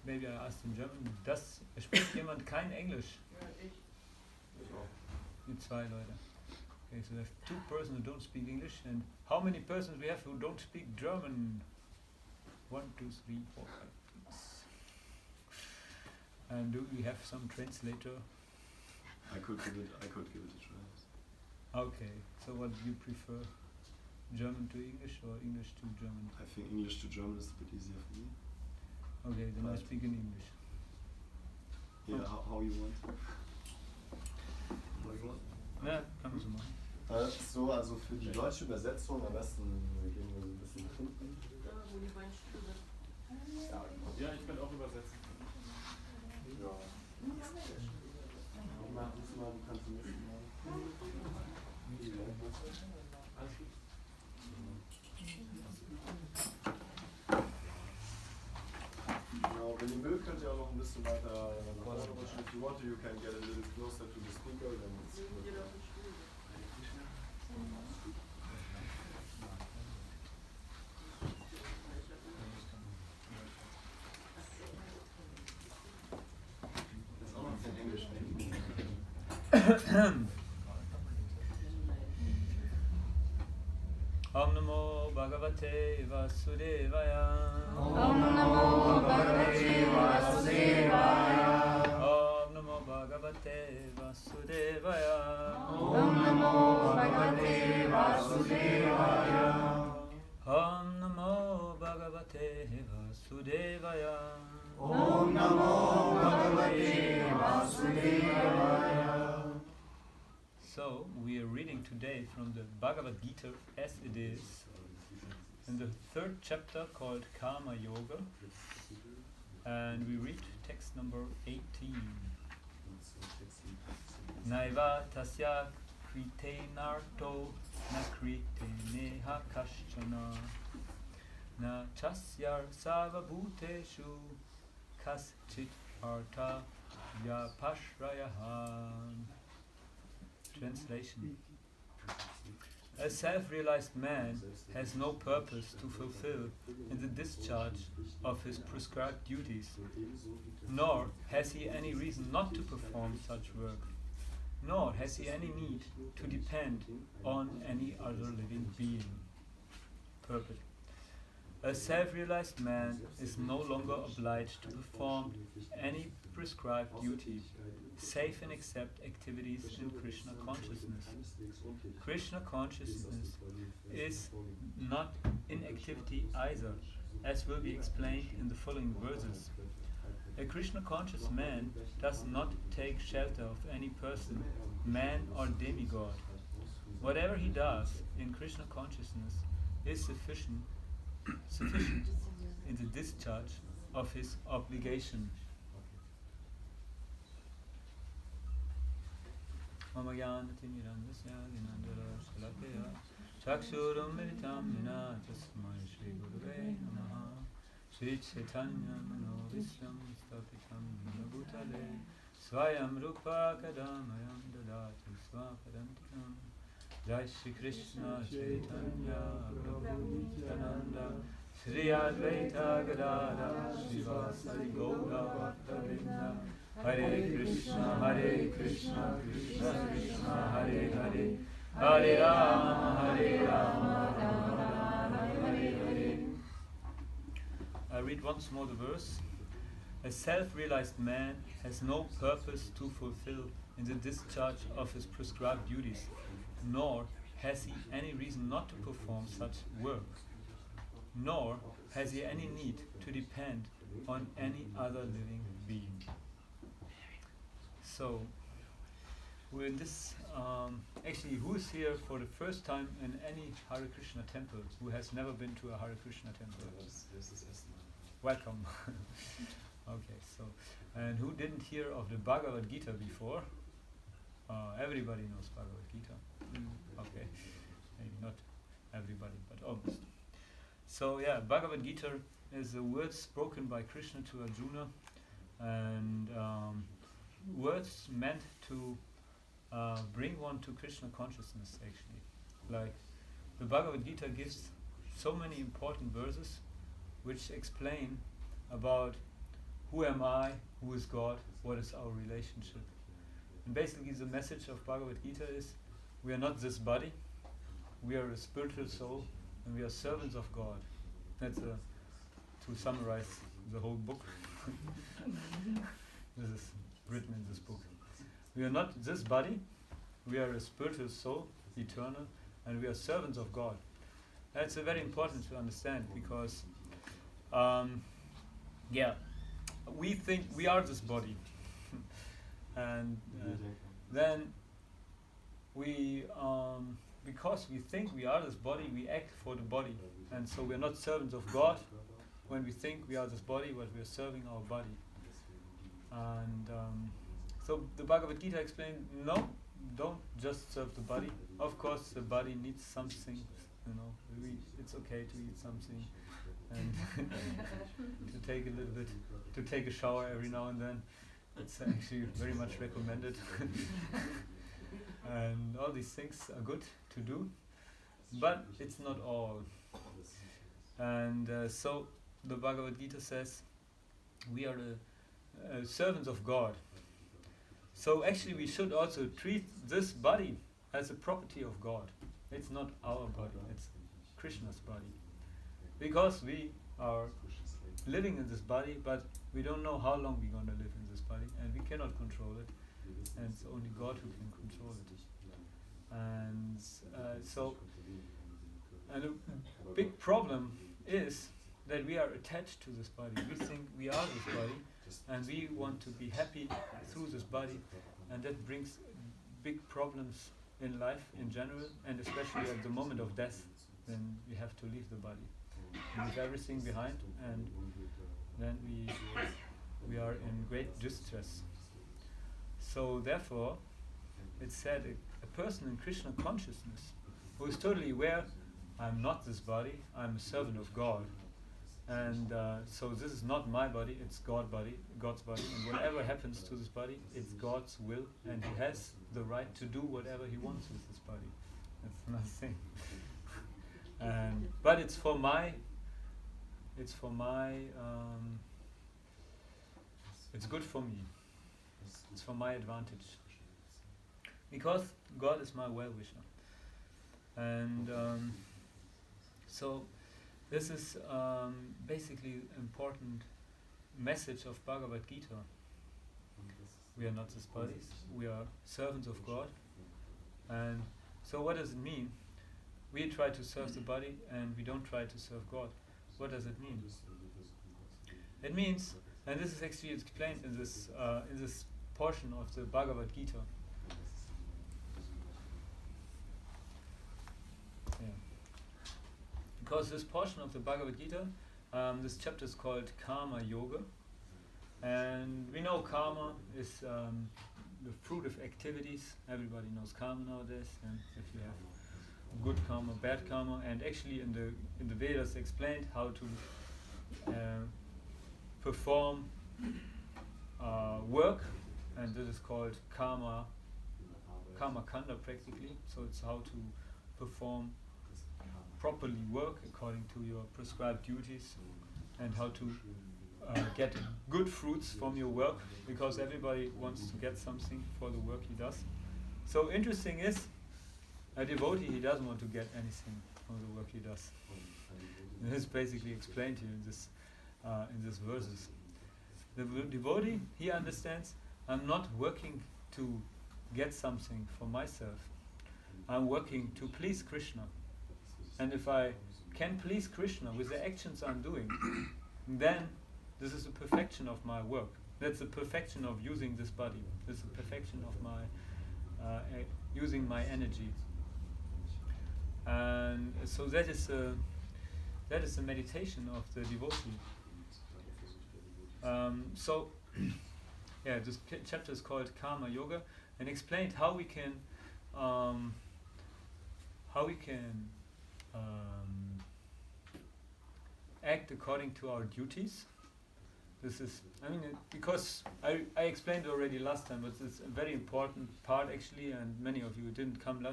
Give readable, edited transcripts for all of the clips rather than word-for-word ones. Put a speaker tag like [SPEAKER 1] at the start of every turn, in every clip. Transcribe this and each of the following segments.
[SPEAKER 1] maybe I asked in German, spricht jemand kein Englisch?
[SPEAKER 2] Ja, ich.
[SPEAKER 1] Die zwei Leute. Okay, so we have 2 persons who don't speak English, and how many persons we have who don't speak German? 1, 2, 3, 4, 5, 6. And do we have some translator?
[SPEAKER 3] I could give it a try.
[SPEAKER 1] Okay, so what do you prefer? German to English or English to German?
[SPEAKER 3] I think English to German is a bit easier for me.
[SPEAKER 1] Okay, then I speak in English.
[SPEAKER 3] Yeah, how you want?
[SPEAKER 1] Ja, kannst du machen.
[SPEAKER 3] So, also für die deutsche Übersetzung am besten gehen wir so ein bisschen nach hinten.
[SPEAKER 2] Da, wo die beiden Stühle sind.
[SPEAKER 4] Ja, ich kann auch übersetzen.
[SPEAKER 3] Ja. Mach das mal, du kannst du nächstes Mal.
[SPEAKER 4] Alles gut.
[SPEAKER 3] Genau, wenn ihr mögt, könnt ihr auch noch ein bisschen weiter nach vorne rutschen. If you want to, you can get a little closer to the speaker. Then it's
[SPEAKER 2] Jeder auf den Stuhl.
[SPEAKER 3] das ist auch noch in Englisch.
[SPEAKER 1] Om Namo Bhagavate Vasudevaya.
[SPEAKER 5] Om Namo Bhagavate Vasudevaya.
[SPEAKER 1] Om Namo Bhagavate Vasudevaya.
[SPEAKER 5] Om Namo Bhagavate Vasudevaya.
[SPEAKER 1] Om Namo Bhagavate Vasudevaya.
[SPEAKER 5] Om Namo Bhagavate Vasudevaya.
[SPEAKER 1] So, we are reading today from the Bhagavad-Gita as it is, in the 3rd chapter called Karma Yoga, and we read text number 18. Naiva tasya krite narto na krite neha kashchana na chasyar sarva bhuteshu kaschit artha yapashrayaha. Translation. A self-realized man has no purpose to fulfill in the discharge of his prescribed duties, nor has he any reason not to perform such work, nor has he any need to depend on any other living being. Purpose. A self-realized man is no longer obliged to perform any prescribed duty, save and except activities in Krishna consciousness. Krishna consciousness is not inactivity either, as will be explained in the following verses. A Krishna conscious man does not take shelter of any person, man or demigod. Whatever he does in Krishna consciousness is sufficient in the discharge of his obligation. Mama Yanati Mirandasya Ginandara Shalakaya Chakshurum Militam Mina Tasmai Shri Gurave Namaha Shri Chaitanya Manovishyam Stapitam Bhutale Swayam Rupa Kadamayam Dadati Swapadantikam Jai Shri Krishna Chaitanya Prabhu Nityananda Shri Advaita Gadada Shivasari Gaura Bhaktivendanta Hare Krishna, Krishna Krishna, Hare Hare, Hare Rama, Rama, Hare Hare. I read once more the verse. A self-realized man has no purpose to fulfill in the discharge of his prescribed duties, nor has he any reason not to perform such work, nor has he any need to depend on any other living being. So, with this, actually, who is here for the first time in any Hare Krishna temple? Who has never been to a Hare Krishna temple? Welcome. Okay, so, and who didn't hear of the Bhagavad-Gita before? Everybody knows Bhagavad-Gita. Okay, maybe not everybody, but almost. So yeah, Bhagavad-Gita is the words spoken by Krishna to Arjuna, and words meant to bring one to Krishna consciousness, actually. Like, the Bhagavad-Gita gives so many important verses which explain about who am I, who is God, what is our relationship. And basically the message of Bhagavad-Gita is we are not this body, we are a spiritual soul, and we are servants of God. That's to summarize the whole book. This is written in this book. We are not this body, we are a spiritual soul, eternal, and we are servants of God. That's very important to understand because, we think we are this body, and then we, because we think we are this body, we act for the body, and so we are not servants of God when we think we are this body, but we are serving our body. And so the Bhagavad-Gita explained, no, don't just serve the body. Of course, the body needs something. It's okay to eat something and to take a little bit, to take a shower every now and then. It's actually very much recommended. And all these things are good to do, but it's not all. And so the Bhagavad-Gita says we are the servants of God. So actually we should also treat this body as a property of God. It's not our body, it's Krishna's body. Because we are living in this body, but we don't know how long we're going to live in this body, and we cannot control it, and it's only God who can control it. And and a big problem is that we are attached to this body. We think we are this body, and we want to be happy through this body, and that brings big problems in life in general, and especially at the moment of death, when we have to leave the body. We leave everything behind, and then we are in great distress. So therefore, it's said a person in Krishna consciousness who is totally aware, I'm not this body, I'm a servant of God. And so this is not my body, it's God's body, and whatever happens to this body, it's God's will, and he has the right to do whatever he wants with this body. That's nothing. But it's for my, it's good for me. It's for my advantage. Because God is my well-wisher. And so this is basically important message of Bhagavad-Gita. We are not these bodies, we are servants of God. And so what does it mean? We try to serve the body and we don't try to serve God. What does it mean? It means, and this is actually explained in this portion of the Bhagavad-Gita. Because this portion of the Bhagavad-Gita, this chapter is called Karma Yoga, and we know karma is the fruit of activities. Everybody knows karma nowadays, and if you have good karma, bad karma, and actually in the Vedas explained how to perform work, and this is called karma kanda practically. So it's how to perform properly work according to your prescribed duties, and how to get good fruits from your work, because everybody wants to get something for the work he does. So interesting is, a devotee, he doesn't want to get anything from the work he does. This is basically explained here in this verses. The devotee, he understands, I'm not working to get something for myself. I'm working to please Krishna. And if I can please Krishna with the actions I'm doing, then this is the perfection of my work. That's the perfection of using this body. This is the perfection of my using my energy. And so that is the meditation of the devotee. This chapter is called Karma Yoga, and explained how we can act according to our duties. This is, because I explained already last time, but it's a very important part actually, and many of you didn't come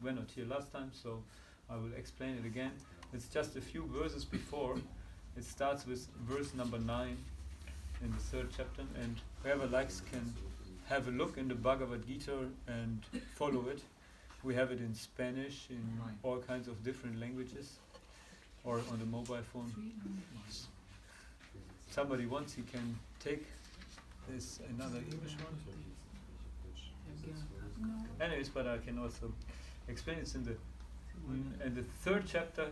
[SPEAKER 1] were not here last time, so I will explain it again. It's just a few verses before, It starts with verse number 9 in the 3rd chapter, and whoever likes can have a look in the Bhagavad-Gita and follow it. We have it in Spanish, in all kinds of different languages, or on the mobile phone. Somebody wants, he can take this another English one. Anyways, but I can also explain it in the 3rd chapter,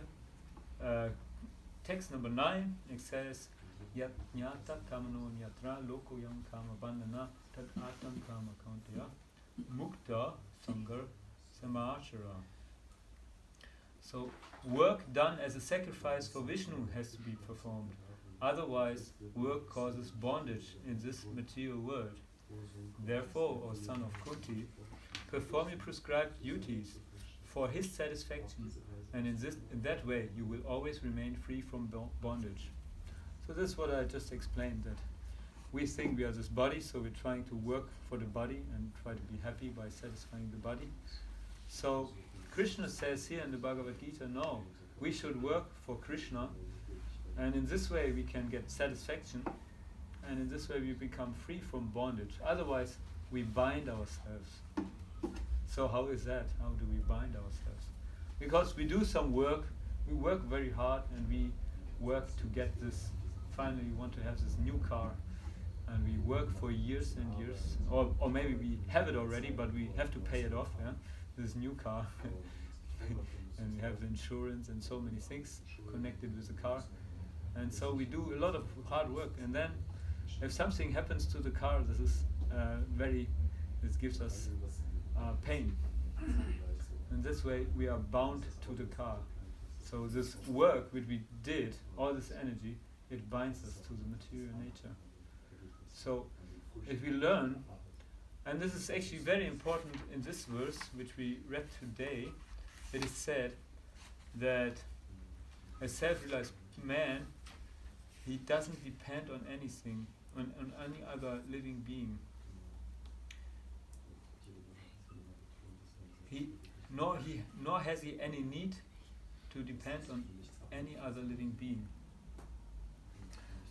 [SPEAKER 1] text number 9. It says, Yat nyata kamano nyatra loko yam kama bandhana tat atam kama kauntya mukta sangar samachara. So work done as a sacrifice for Vishnu has to be performed. Otherwise, work causes bondage in this material world. Therefore, O son of Kunti, perform your prescribed duties for his satisfaction, and in that way you will always remain free from bondage. So this is what I just explained, that we think we are this body, so we're trying to work for the body and try to be happy by satisfying the body. So Krishna says here in the Bhagavad-Gita, no, we should work for Krishna, and in this way we can get satisfaction, and in this way we become free from bondage. Otherwise we bind ourselves. So how is that? How do we bind ourselves? Because we do some work, we work very hard, and we work to get this, finally we want to have this new car, and we work for years and years, or maybe we have it already, but we have to pay it off, this new car. And we have the insurance and so many things connected with the car. And so we do a lot of hard work, and then if something happens to the car, this is this gives us pain. And this way we are bound to the car. So this work which we did, all this energy, it binds us to the material nature. So if we learn, and this is actually very important in this verse which we read today, it is said that a self-realized man, he doesn't depend on anything, on any other living being. Nor has he any need to depend on any other living being.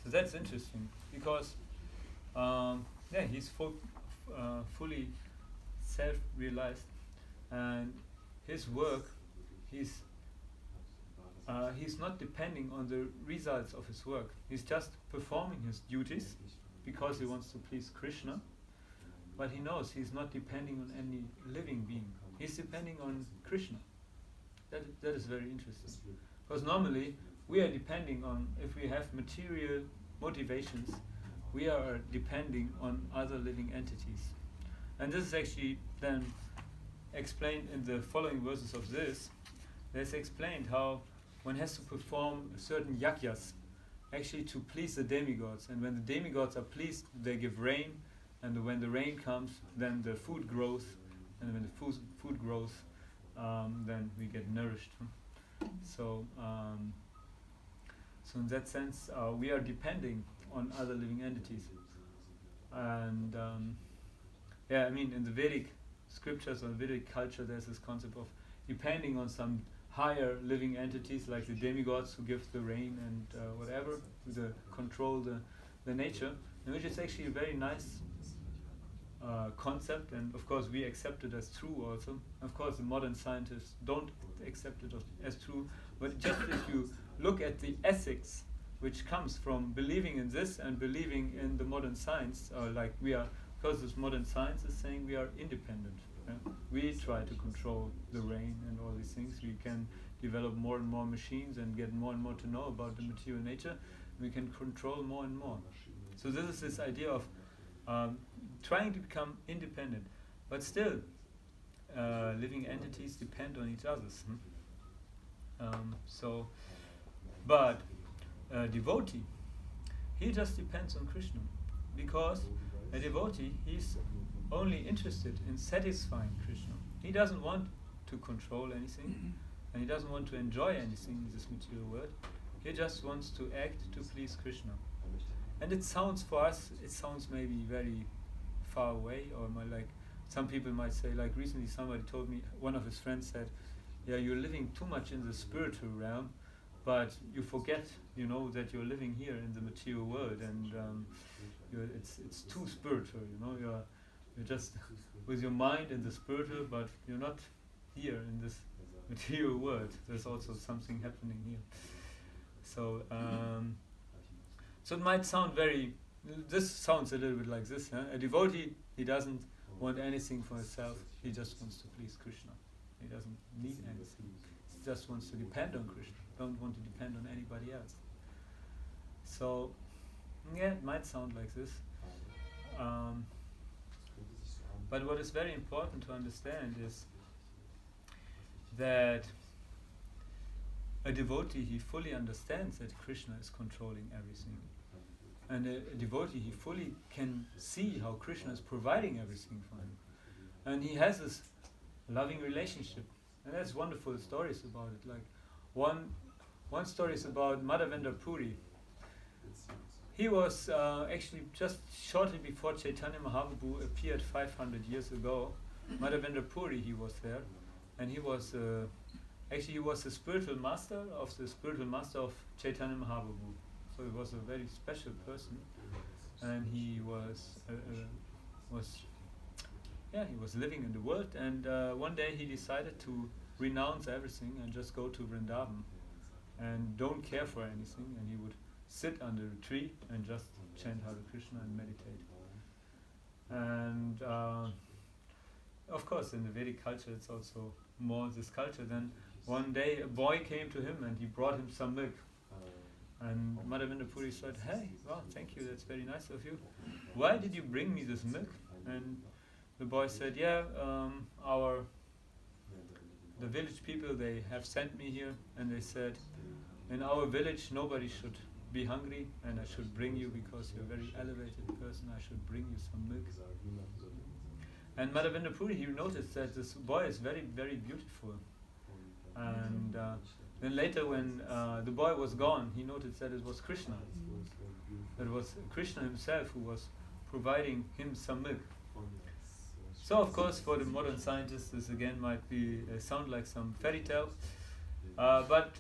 [SPEAKER 1] So that's interesting, because he's fully self-realized, and his work, he's not depending on the results of his work. He's just performing his duties because he wants to please Krishna, but he knows he's not depending on any living being. He's depending on Krishna. That is very interesting. Because normally we are depending on, if we have material motivations, we are depending on other living entities. And this is actually then explained in the following verses of this. There's explained how one has to perform certain yagyas, actually to please the demigods. And when the demigods are pleased, they give rain, and when the rain comes, then the food grows, and when the food grows, then we get nourished. So in that sense, we are depending on other living entities. And in the Vedic scriptures or Vedic culture, there's this concept of depending on some higher living entities, like the demigods who give the rain and whatever, who control the nature, and which is actually a very nice concept, and of course we accept it as true also. Of course the modern scientists don't accept it as true, but just if you look at the ethics which comes from believing in this and believing in the modern science, because this modern science is saying we are independent. We try to control the rain and all these things. We can develop more and more machines and get more and more to know about the material nature. We can control more and more. So this is this idea of trying to become independent, but still living entities depend on each other. But devotee, he just depends on Krishna, because a devotee, he's only interested in satisfying Krishna. He doesn't want to control anything, and he doesn't want to enjoy anything in this material world. He just wants to act to please Krishna. And it sounds, for us, maybe very far away, or like some people might say, like recently somebody told me, one of his friends said, yeah, you're living too much in the spiritual realm, but you forget, that you're living here in the material world, and it's too spiritual. You're just with your mind in the spiritual, but you're not here in this material world. There's also something happening here. So it might sound this sounds a little bit like this. A devotee, he doesn't want anything for himself. He just wants to please Krishna. He doesn't need anything. He just wants to depend on Krishna. Don't want to depend on anybody else. So, it might sound like this. But what is very important to understand is that a devotee, he fully understands that Krishna is controlling everything. And a devotee, he fully can see how Krishna is providing everything for him. And he has this loving relationship. And there's wonderful stories about it. Like one story is about Madhavendra Puri. He was actually just shortly before Chaitanya Mahaprabhu appeared 500 years ago. Madhavendra Puri, he was there. And he was he was the spiritual master of Chaitanya Mahaprabhu. So he was a very special person, and he was living in the world. And one day he decided to renounce everything and just go to Vrindavan, and don't care for anything. And he would sit under a tree and just chant Hare Krishna and meditate. And of course, in the Vedic culture, it's also more this culture. Then one day a boy came to him and he brought him some milk. And Madhavendra Puri said, "Hey, well, thank you, that's very nice of you. Why did you bring me this milk?" And the boy said, "Yeah, the village people, they have sent me here, and they said, in our village nobody should be hungry, and I should bring you, because you're a very elevated person, I should bring you some milk." And Madhavendra Puri, he noticed that this boy is very, very beautiful. And then later, when the boy was gone, he noticed that it was Krishna. That it was Krishna himself who was providing him some milk. So, of course, for the modern scientists, this again might be sound like some fairy tale. But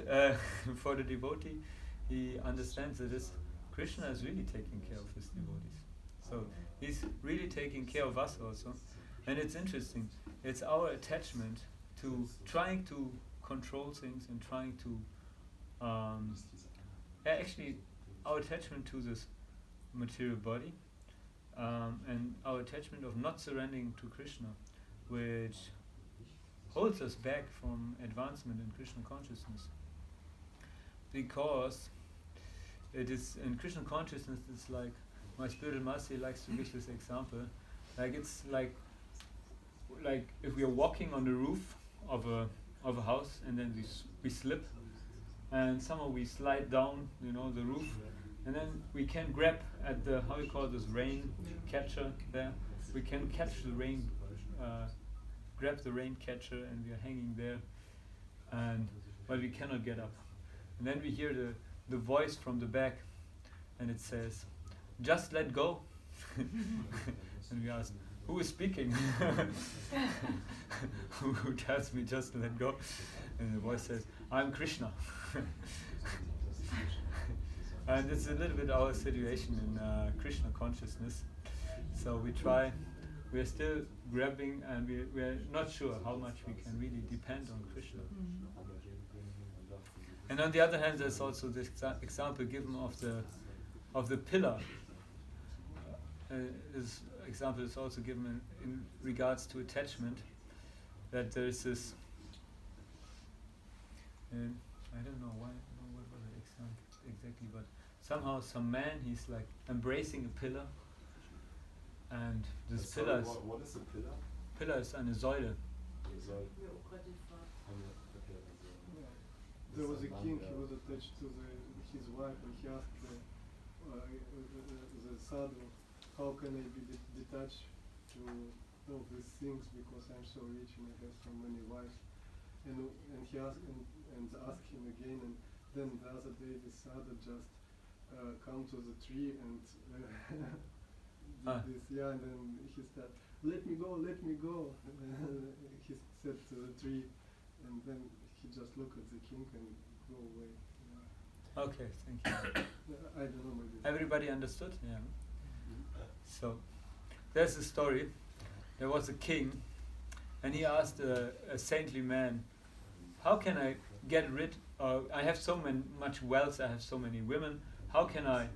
[SPEAKER 1] for the devotee, he understands that Krishna is really taking care of his devotees. So he's really taking care of us also. And it's interesting. It's our attachment to trying to control things and trying to actually our attachment to this material body and our attachment of not surrendering to Krishna, which holds us back from advancement in Krishna consciousness. Because it is in Krishna consciousness, it's like my spiritual master likes to give this example. Like it's like if we are walking on the roof of a house, and then we slip, and somehow we slide down, the roof, and then we can grab at the, how you call this, rain catcher there. We can catch the rain, grab the rain catcher, and we are hanging there, but we cannot get up. And then we hear the voice from the back, and it says, "Just let go." And we ask, who is speaking? Who tells me just to let go? And the voice says, "I'm Krishna." And it's a little bit our situation in Krishna consciousness. So we are still grabbing, and we are not sure how much we can really depend on Krishna. And on the other hand, there's also this example given of the pillar. This example is also given in regards to attachment, that there is this, I don't know what was the example exactly, but somehow some man, he's like embracing a pillar, and this pillar is...
[SPEAKER 3] What is a pillar?
[SPEAKER 1] Pillar is eine Säule.
[SPEAKER 6] There was a king, he was attached to his wife, and he asked the sadhu, "How can I be detached to all these things, because I'm so rich and I have so many wives?" And he asked him again, and then the other day the sadhu just come to the tree and did this, and then he said, let me go," he said to the tree, and then he just looked at the king and go away.
[SPEAKER 1] Okay, thank you.
[SPEAKER 6] I don't know maybe.
[SPEAKER 1] Everybody understood? Yeah. So, there's a story. There was a king, and he asked a saintly man, how can I get rid of, I have so much wealth, I have so many women, how can I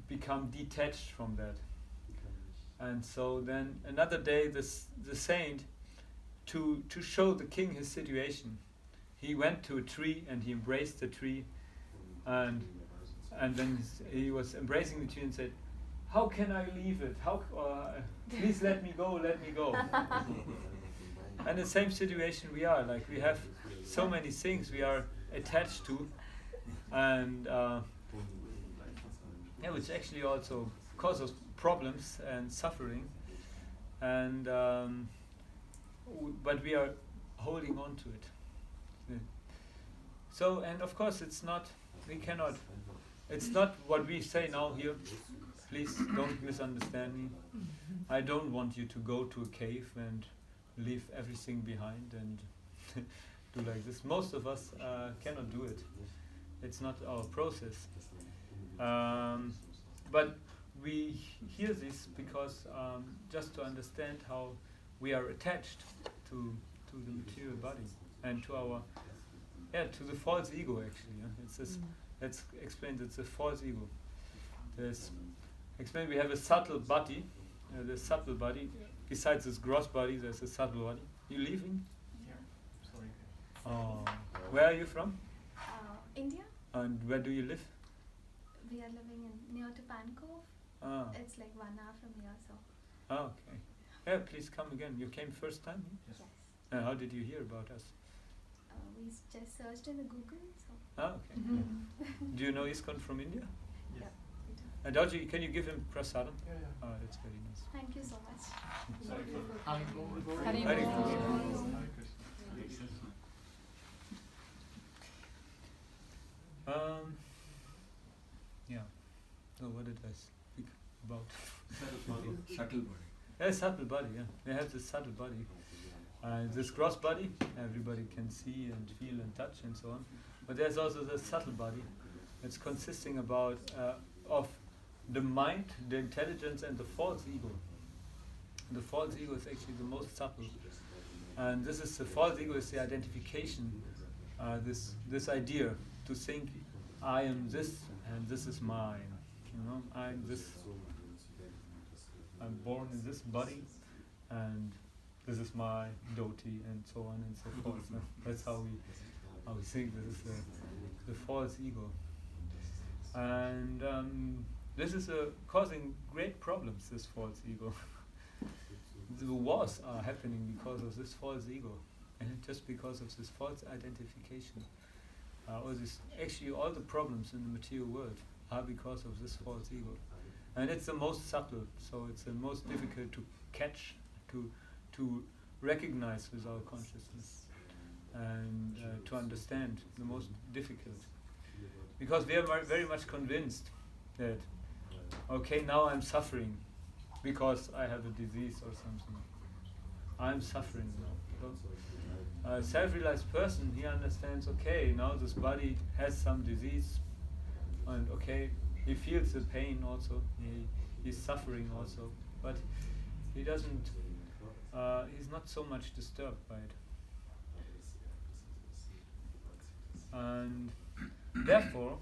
[SPEAKER 1] become detached from that? And so then another day the saint, to show the king his situation, he went to a tree and he embraced the tree, and then he was embracing the tree and said, how can I leave it? Please let me go, let me go. And the same situation we are, like we have so many things we are attached to, and which actually also causes problems and suffering, and but we are holding on to it. So, and of course it's not what we say now here. Please don't misunderstand me. I don't want you to go to a cave and leave everything behind and do like this. Most of us cannot do it. It's not our process. But we hear this because just to understand how we are attached to the material body and to our to the false ego actually. It's this, let's explain. It's a false ego. Explain. We have a subtle body. The subtle body. Besides this gross body, there's a subtle body. You leaving?
[SPEAKER 4] Yeah, sorry.
[SPEAKER 1] Oh, where are you from?
[SPEAKER 7] India.
[SPEAKER 1] And where do you live?
[SPEAKER 7] We are living near to Pancove.
[SPEAKER 1] Ah.
[SPEAKER 7] It's like 1 hour from here, so.
[SPEAKER 1] Oh, okay. Yeah, please come again. You came first time?
[SPEAKER 7] Yes.
[SPEAKER 1] How did you hear about us?
[SPEAKER 7] We just searched in the Google, so.
[SPEAKER 1] Oh, okay. Do you know ISKCON from India?
[SPEAKER 7] Yeah. We do.
[SPEAKER 1] And can you give him prasadam?
[SPEAKER 4] Yeah, yeah.
[SPEAKER 1] Oh, that's very nice.
[SPEAKER 7] Thank you so much.
[SPEAKER 4] Sorry for
[SPEAKER 5] Hare
[SPEAKER 1] Hare
[SPEAKER 5] Krishna.
[SPEAKER 4] Hare Krishna.
[SPEAKER 1] Yeah. So what did I speak about?
[SPEAKER 3] Subtle body.
[SPEAKER 1] Yeah, subtle body, yeah. They have this subtle body. This gross body, everybody can see and feel and touch and so on. But there's also the subtle body. It's consisting of the mind, the intelligence, and the false ego. The false ego is actually the most subtle. And the false ego is the identification, this idea to think, I am this and this is mine. I'm born in this body and this is my devotee and so on and so forth. That's how we think. This is the false ego. And this is causing great problems, this false ego. The wars are happening because of this false ego, and just because of this false identification. Actually, all the problems in the material world are because of this false ego, and it's the most subtle. So it's the most difficult to catch, to recognize with our consciousness, and to understand. The most difficult, because we are very much convinced that okay, now I'm suffering because I have a disease or something. I'm suffering now. So, a self-realized person, he understands, okay, now this body has some disease, and okay, he feels the pain also, he's suffering also, but he doesn't, he's not so much disturbed by it. And therefore,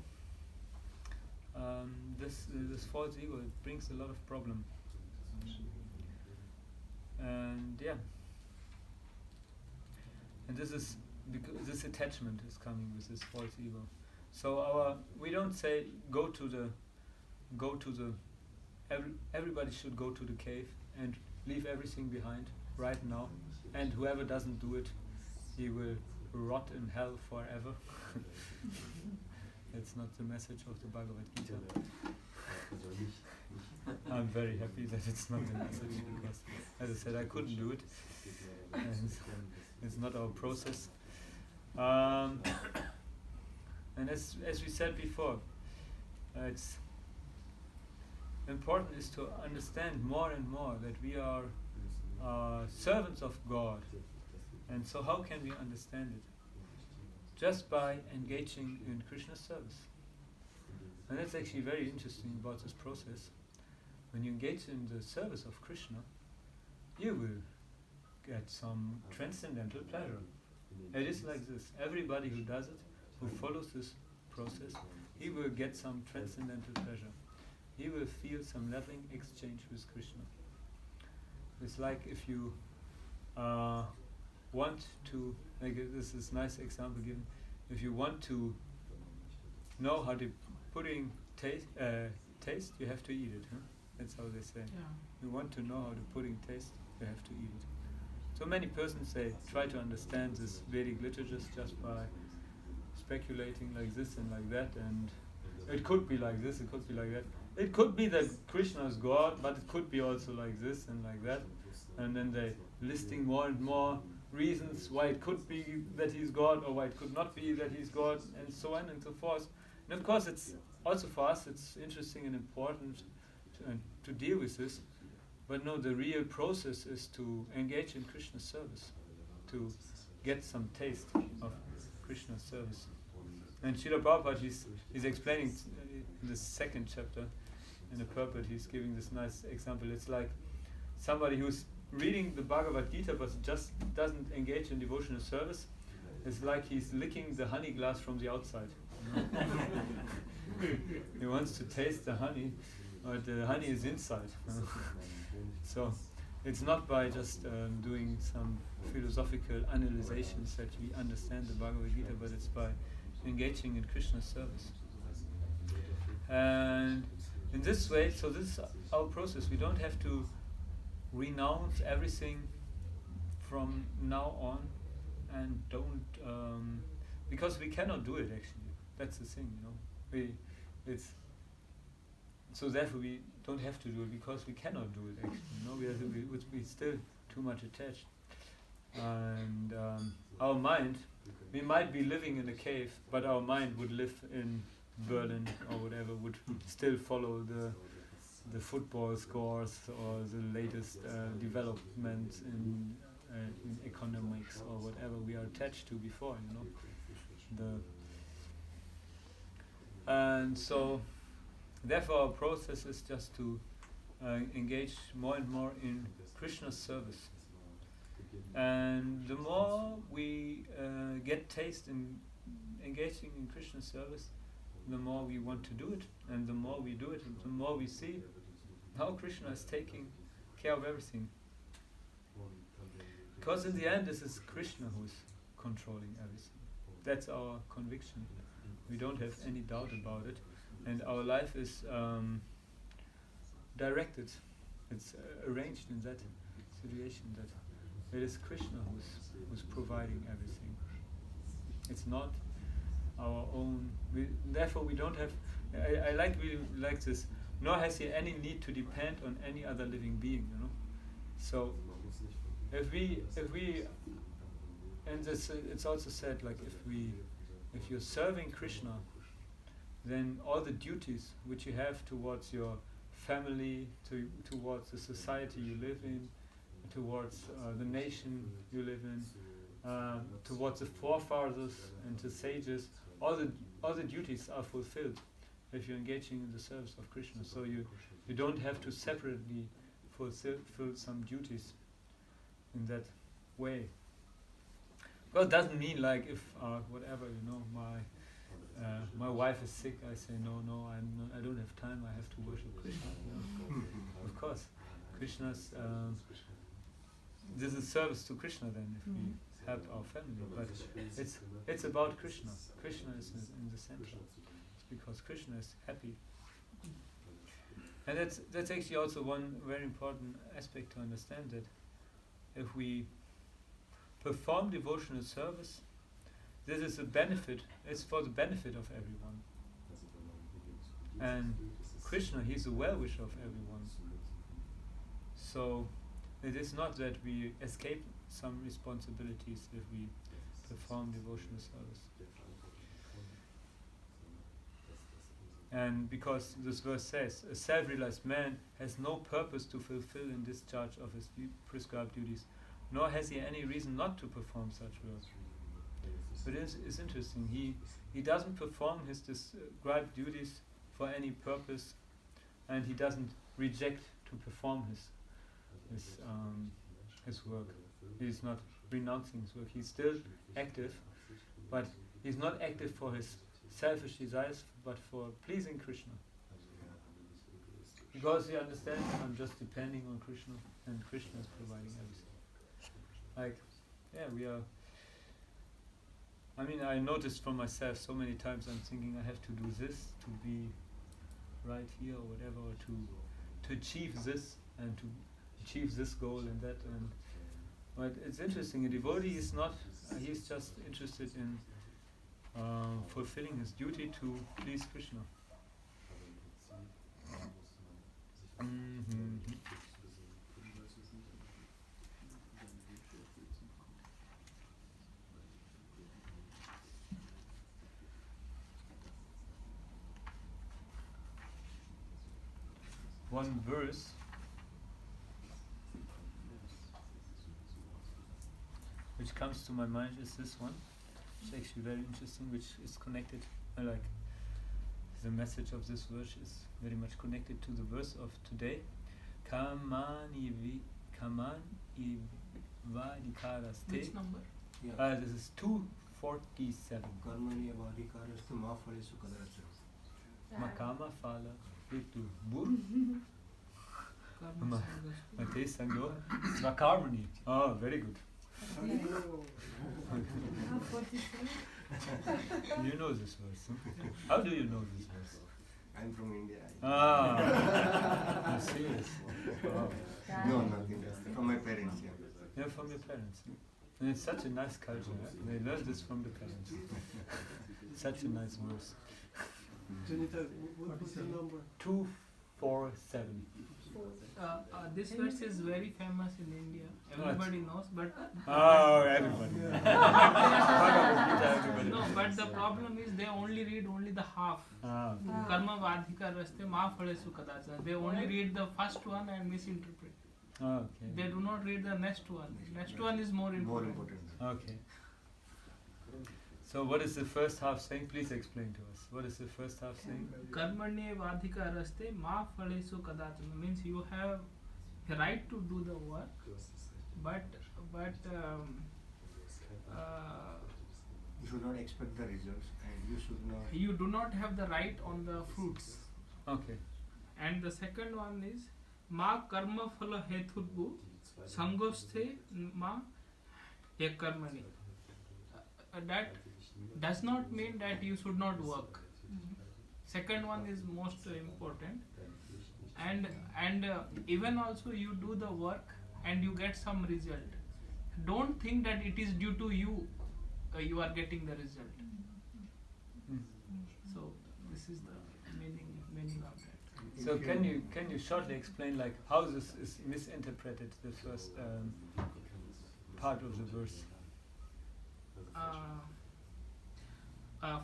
[SPEAKER 1] this false ego, it brings a lot of problem. And yeah, and this is because this attachment is coming with this false ego. So we don't say everybody should go to the cave and leave everything behind right now, and whoever doesn't do it, he will rot in hell forever. That's not the message of the Bhagavad-Gita. I'm very happy that it's not the message, because, as I said, I couldn't do it, and it's not our process. And as we said before, it's important is to understand more and more that we are servants of God. And so how can we understand it? just by engaging in Krishna's service. And that's actually very interesting about this process. When you engage in the service of Krishna, you will get some transcendental pleasure. It is like this. Everybody who does it, who follows this process, he will get some transcendental pleasure. He will feel some loving exchange with Krishna. It's like if you want to, like this is nice example given, if you want to know how the pudding taste, you have to eat it. Huh? That's how they say. You want to know how the pudding tastes, you have to eat it. So many persons, they try to understand this Vedic literature just by speculating like this and like that, and it could be like this, it could be like that. It could be that Krishna is God, but it could be also like this and like that. And then they listing more and more reasons why it could be that he's God or why it could not be that he's God, and so on and so forth. And of course, it's also for us, it's interesting and important to deal with this. But no, the real process is to engage in Krishna's service, to get some taste of Krishna's service. And Srila Prabhupada, he's explaining in the second chapter, in the purport, he's giving this nice example. It's like somebody who's reading the Bhagavad-Gita but just doesn't engage in devotional service. It's like he's licking the honey glass from the outside. You know? He wants to taste the honey, but the honey is inside. So it's not by just doing some philosophical analyzations that we understand the Bhagavad-Gita, but it's by engaging in Krishna's service. And in this way, so this is our process. We don't have to renounce everything from now on, and don't because we cannot do it actually. That's the thing, you know. So therefore we don't have to do it because we cannot do it actually. You know, we're still too much attached, and our mind. We might be living in a cave, but our mind would live in Berlin or whatever, would still follow the football scores or the latest developments in economics or whatever we are attached to before, you know. And so, therefore, our process is just to engage more and more in Krishna's service. And the more we get taste in engaging in Krishna's service, the more we want to do it, and the more we do it, and the more we see how Krishna is taking care of everything. Because in the end, this is Krishna who's controlling everything. That's our conviction. We don't have any doubt about it, and our life is directed. It's arranged in that situation that it is Krishna who's providing everything. It's not our own. Therefore, we don't have. I like this. Nor has he any need to depend on any other living being. You know. So, if we, and this, it's also said like if you're serving Krishna, then all the duties which you have towards your family, towards the society you live in, towards the nation you live in, towards the forefathers and the sages, all the duties are fulfilled if you're engaging in the service of Krishna. So you don't have to separately fulfill some duties in that way. Well, it doesn't mean like if whatever, you know, my wife is sick, I say no, I don't have time, I have to worship Krishna. You know? Of course, Krishna's this is service to Krishna then if we help our family, but it's about Krishna. Krishna is in the center. It's because Krishna is happy. And that's actually also one very important aspect to understand, that if we perform devotional service, this is a benefit, it's for the benefit of everyone. And Krishna, he's a well-wisher of everyone. So it is not that we escape some responsibilities if we perform devotional service. And because this verse says, a self-realized man has no purpose to fulfill in discharge of his prescribed duties, nor has he any reason not to perform such work. But it's interesting. He doesn't perform his described duties for any purpose, and he doesn't reject to perform his work. He's not renouncing his work. He's still active, but he's not active for his selfish desires, but for pleasing Krishna. Because he understands I'm just depending on Krishna, and Krishna is providing everything. Like, yeah, we are. I mean, I noticed for myself so many times I'm thinking I have to do this to be right here or whatever, or to achieve this and to achieve this goal and that. And but it's interesting. A devotee is not. He's just interested in fulfilling his duty to please Krishna. One verse which comes to my mind is this one. It's actually very interesting, which is connected, like the message of this verse is very much connected to the verse of today.
[SPEAKER 8] Which number?
[SPEAKER 1] This is 247. Makama Fala Ritu Bur Mate Sanglo Svakarmani. Oh, very good. You know this verse. How do you know this verse?
[SPEAKER 5] I'm from India.
[SPEAKER 1] You're serious? Oh.
[SPEAKER 5] No, nothing. From my parents, yeah.
[SPEAKER 1] Yeah, from your parents. And it's such a nice culture. They learn this from the parents. Such a nice verse.
[SPEAKER 6] Jai Nitai, what was the number?
[SPEAKER 1] 247.
[SPEAKER 8] This verse is very famous in India. Everybody knows, but
[SPEAKER 1] Oh, everybody. Bhagavad-Gita, everybody.
[SPEAKER 8] no. But the problem is they only read only the half. Karma vadhika raste ma phalesu kadachana. They only read the first one and misinterpret.
[SPEAKER 1] Okay.
[SPEAKER 8] They do not read the next one. Next one is more important.
[SPEAKER 1] Okay. So what is the first half saying? Please explain to us. What is the first half saying?
[SPEAKER 8] Karmanye vadhika raste ma phalesu kadachana means you have the right to do the work, but
[SPEAKER 5] You should not expect the results, and you should not.
[SPEAKER 8] you do not have the right on the fruits.
[SPEAKER 1] Okay.
[SPEAKER 8] And the second one is ma karma phala hetubhu sangosthe ma yakarmani. That does not mean that you should not work. Second one is most important, and even also you do the work and you get some result. Don't think that it is due to you. You are getting the result. So this is the meaning of that.
[SPEAKER 1] So can you shortly explain like how this is misinterpreted, the first part of the verse?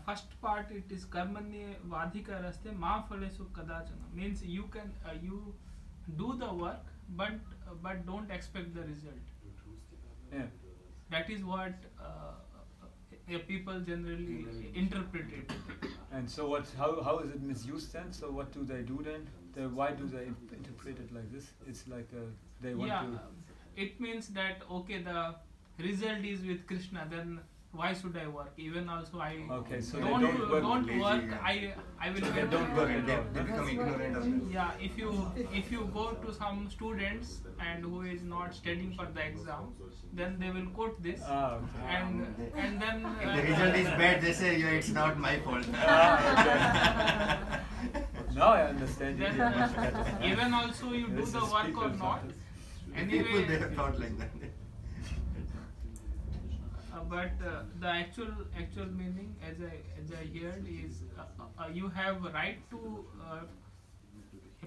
[SPEAKER 8] First part it is karmanye vadhika raste ma phalesu kadachana means you can you do the work but don't expect the result.
[SPEAKER 1] Yeah.
[SPEAKER 8] That is what people generally interpret it.
[SPEAKER 1] And so what? How is it misused then? So what do they do then? Why do they interpret it like this? It's like they want to.
[SPEAKER 8] It means that okay, the result is with Krishna. Then why should I work? Even also I
[SPEAKER 1] Okay, so
[SPEAKER 8] don't
[SPEAKER 1] they don't work.
[SPEAKER 8] don't
[SPEAKER 5] lazy,
[SPEAKER 8] work.
[SPEAKER 5] yeah.
[SPEAKER 8] I will
[SPEAKER 1] They
[SPEAKER 8] get
[SPEAKER 1] don't work at
[SPEAKER 5] They
[SPEAKER 1] all.
[SPEAKER 5] they become ignorant of it.
[SPEAKER 8] Yeah, if you go to some students and who is not studying for the exam, then they will quote this,
[SPEAKER 1] Ah, okay.
[SPEAKER 8] and then
[SPEAKER 5] If the result is bad, they say, "Yeah, it's not my fault."
[SPEAKER 1] Ah, okay. Now I understand you
[SPEAKER 8] then
[SPEAKER 1] much better.
[SPEAKER 8] even also you do
[SPEAKER 1] This
[SPEAKER 8] the
[SPEAKER 1] is
[SPEAKER 8] work or
[SPEAKER 1] people's
[SPEAKER 8] not.
[SPEAKER 1] office.
[SPEAKER 5] People they
[SPEAKER 8] Anyway,
[SPEAKER 5] have thought like that.
[SPEAKER 8] but the actual meaning, as I heard, is you have right to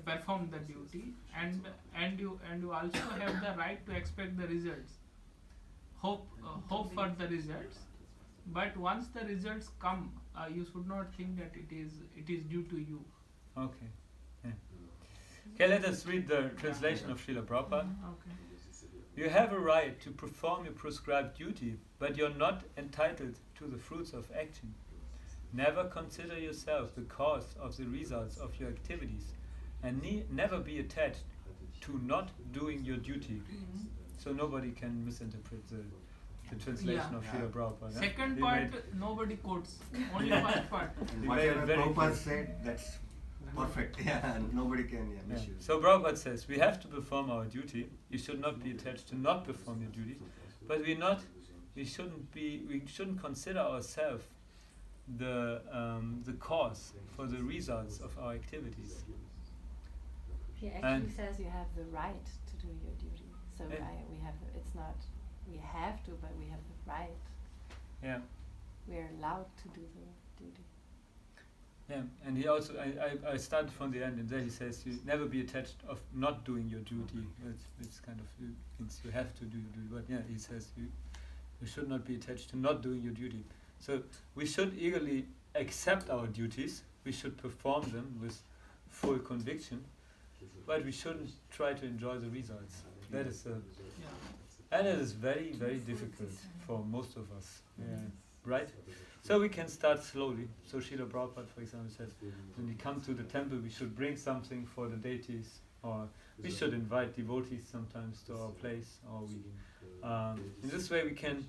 [SPEAKER 8] perform the duty, and you also have the right to expect the results. Hope for the results, but once the results come, you should not think that it is due to you.
[SPEAKER 1] Okay. Yeah. Okay, let us read the translation of Srila Prabhupada.
[SPEAKER 8] Okay.
[SPEAKER 1] You have a right to perform your prescribed duty, but you're not entitled to the fruits of action. Never consider yourself the cause of the results of your activities, and never be attached to not doing your duty. So nobody can misinterpret the translation of Srila Prabhupada.
[SPEAKER 8] Second
[SPEAKER 1] He
[SPEAKER 8] part,
[SPEAKER 1] made-
[SPEAKER 8] nobody quotes. Only first part.
[SPEAKER 5] And
[SPEAKER 1] He
[SPEAKER 5] whatever
[SPEAKER 1] made it very
[SPEAKER 5] Prabhupada
[SPEAKER 1] clear.
[SPEAKER 5] said, that's perfect. Yeah, and nobody can
[SPEAKER 1] Yeah.
[SPEAKER 5] misuse it.
[SPEAKER 1] So Prabhupada says we have to perform our duty. You should not be attached to not perform your duty, but we shouldn't consider ourselves the cause for the results of our activities.
[SPEAKER 9] He actually
[SPEAKER 1] And-
[SPEAKER 9] says you have the right to do your duty. So
[SPEAKER 1] Yeah.
[SPEAKER 9] we have. It's not we have to, but we have the right.
[SPEAKER 1] Yeah,
[SPEAKER 9] We are allowed to do the duty.
[SPEAKER 1] yeah. And he also I started from the end, and then he says you never be attached of not doing your duty. It's kind of you have to do your duty, but yeah, he says you should not be attached to not doing your duty. So we should eagerly accept our duties. We should perform them with full conviction, but we shouldn't try to enjoy the results. That is and it is very, very difficult for most of us. Right? So we can start slowly. So Srila Prabhupada, for example, says when we come to the temple, we should bring something for the deities, or we should invite devotees sometimes to our place, or we. In this way, we can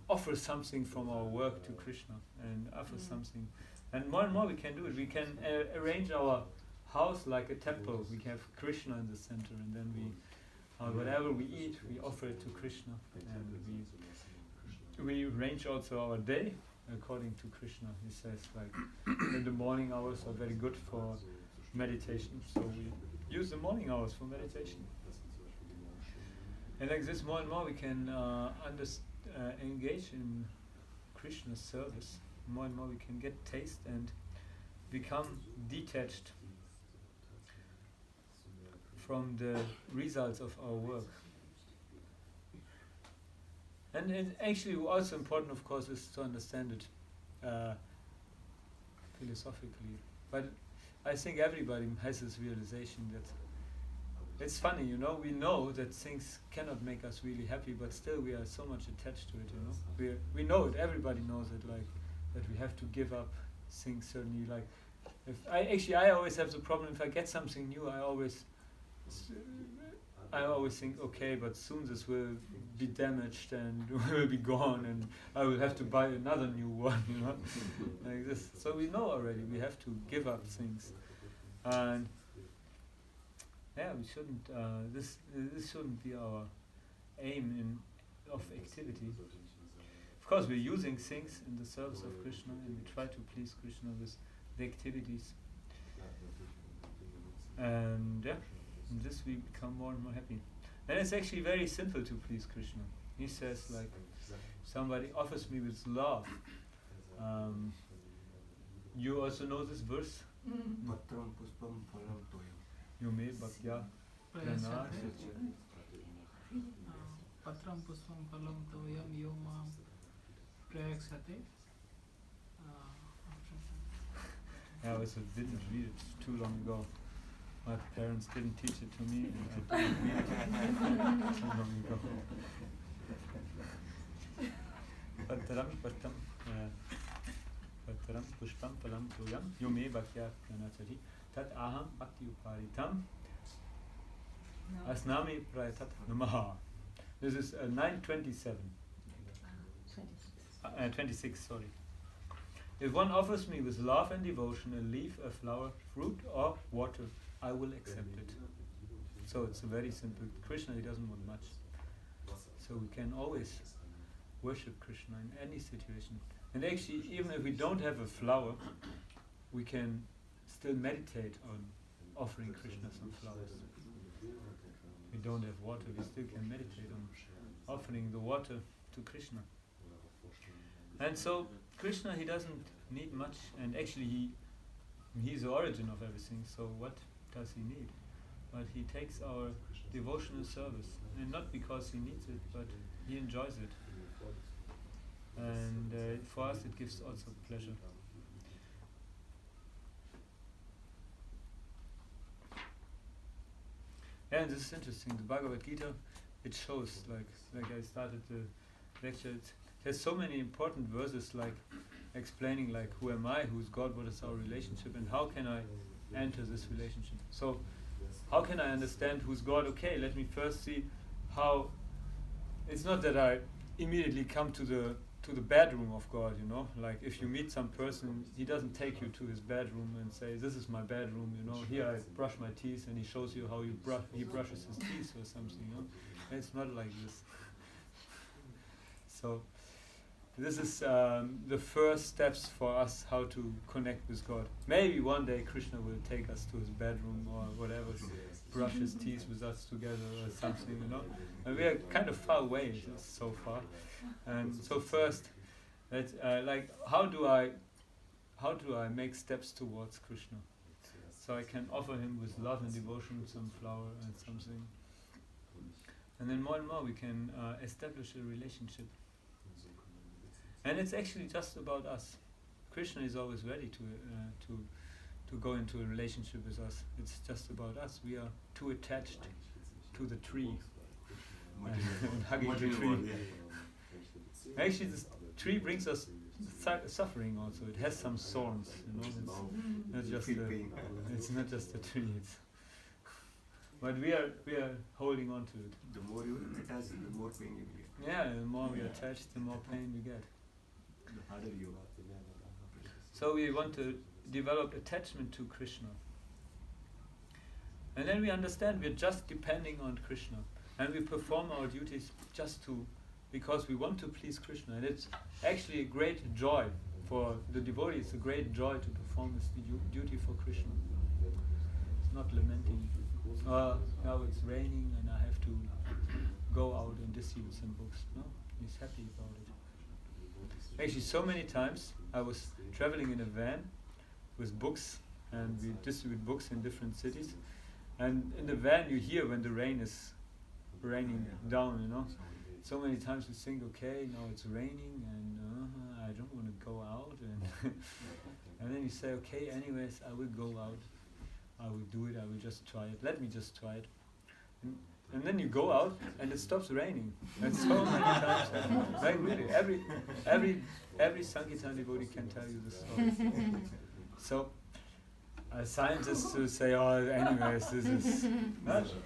[SPEAKER 1] offer something from our work to Krishna and offer something. And more we can do it. We can arrange our house like a temple. We have Krishna in the center, and then we, whatever we eat, we offer it to Krishna, and we arrange also our day according to Krishna. He says like in the morning hours are very good for meditation, so we use the morning hours for meditation. And like this, more and more we can engage in Krishna's service. More and more we can get taste and become detached from the results of our work. And it actually also important, of course, is to understand it philosophically. But I think everybody has this realization that it's funny, we know that things cannot make us really happy, but still we are so much attached to it, We know it, everybody knows it, like, that we have to give up things certainly, like, I always have the problem, if I get something new, I always think, okay, but soon this will be damaged and will be gone, and I will have to buy another new one, like this. So we know already we have to give up things, and we shouldn't. This shouldn't be our aim of activity. Of course, we're using things in the service of Krishna, and we try to please Krishna with the activities, and in this we become more and more happy. And it's actually very simple to please Krishna. He says, like, somebody offers me with love. You also know this verse?
[SPEAKER 5] Patram puspam phalam toyam.
[SPEAKER 1] Yume bhaktya pranat.
[SPEAKER 8] Patram puspam phalam toyam yo mam prayaksate.
[SPEAKER 1] I didn't read it too long ago. My parents didn't teach it to me, and I didn't read it too long ago. Patram pushpam palam toyam yume bhaktya pranachati tat aham bhakti uparitam asnami prayatat namaha. This is 927. 26, sorry. If one offers me with love and devotion a leaf, a flower, fruit, or water, I will accept it. So it's a very simple. Krishna, he doesn't want much. So we can always worship Krishna in any situation. And actually, even if we don't have a flower, we can still meditate on offering Krishna some flowers. We don't have water, we still can meditate on offering the water to Krishna. And so Krishna, he doesn't need much, and actually he's the origin of everything, so what does he need? But he takes our devotional service, and not because he needs it, but he enjoys it. And for us it gives also pleasure. And this is interesting, the Bhagavad-Gita it shows, like I started the lecture, there's so many important verses like explaining like who am I, who's God, what is our relationship, and how can I enter this relationship. So how can I understand who's God? Okay, let me first see how. It's not that I immediately come to the bedroom of God, you know. Like if you meet some person, he doesn't take you to his bedroom and say, "This is my bedroom," you know. Here I brush my teeth, and he shows you how he brushes his teeth or something, you know. It's not like this. So this is the first steps for us how to connect with God. Maybe one day Krishna will take us to his bedroom or whatever, brush his teeth with us together or something, you know. And we are kind of far away so far. And so first, like how do I make steps towards Krishna? So I can offer him with love and devotion some flower and something. And then more and more we can establish a relationship. And it's actually just about us. Krishna is always ready to go into a relationship with us. It's just about us. We are too attached to the tree and hugging the tree. Actually, this tree brings us suffering also. It has some thorns, you know. It's not just a tree. But we are holding on to it.
[SPEAKER 5] The more you attach, the more pain you get.
[SPEAKER 1] Yeah, the more we attach, the more pain we get.
[SPEAKER 5] The harder you are.
[SPEAKER 1] So we want to develop attachment to Krishna. And then we understand we're just depending on Krishna. And we perform our duties because we want to please Krishna. And it's actually a great joy for the devotee. It's a great joy to perform this duty for Krishna. It's not lamenting. Now it's raining and I have to go out and distribute some books. No, he's happy about it. Actually, so many times I was traveling in a van with books, and we distribute books in different cities. And in the van, you hear when the rain is raining down, you know. So many times you think, okay, now it's raining, and I don't want to go out, and and then you say, okay, anyways, I will go out. I will do it. I will just try it. Let me just try it. And then you go out and it stops raining. And so many times, like really, every Sankirtan devotee can tell you this story. So, scientists will say, "Oh, anyways, this is."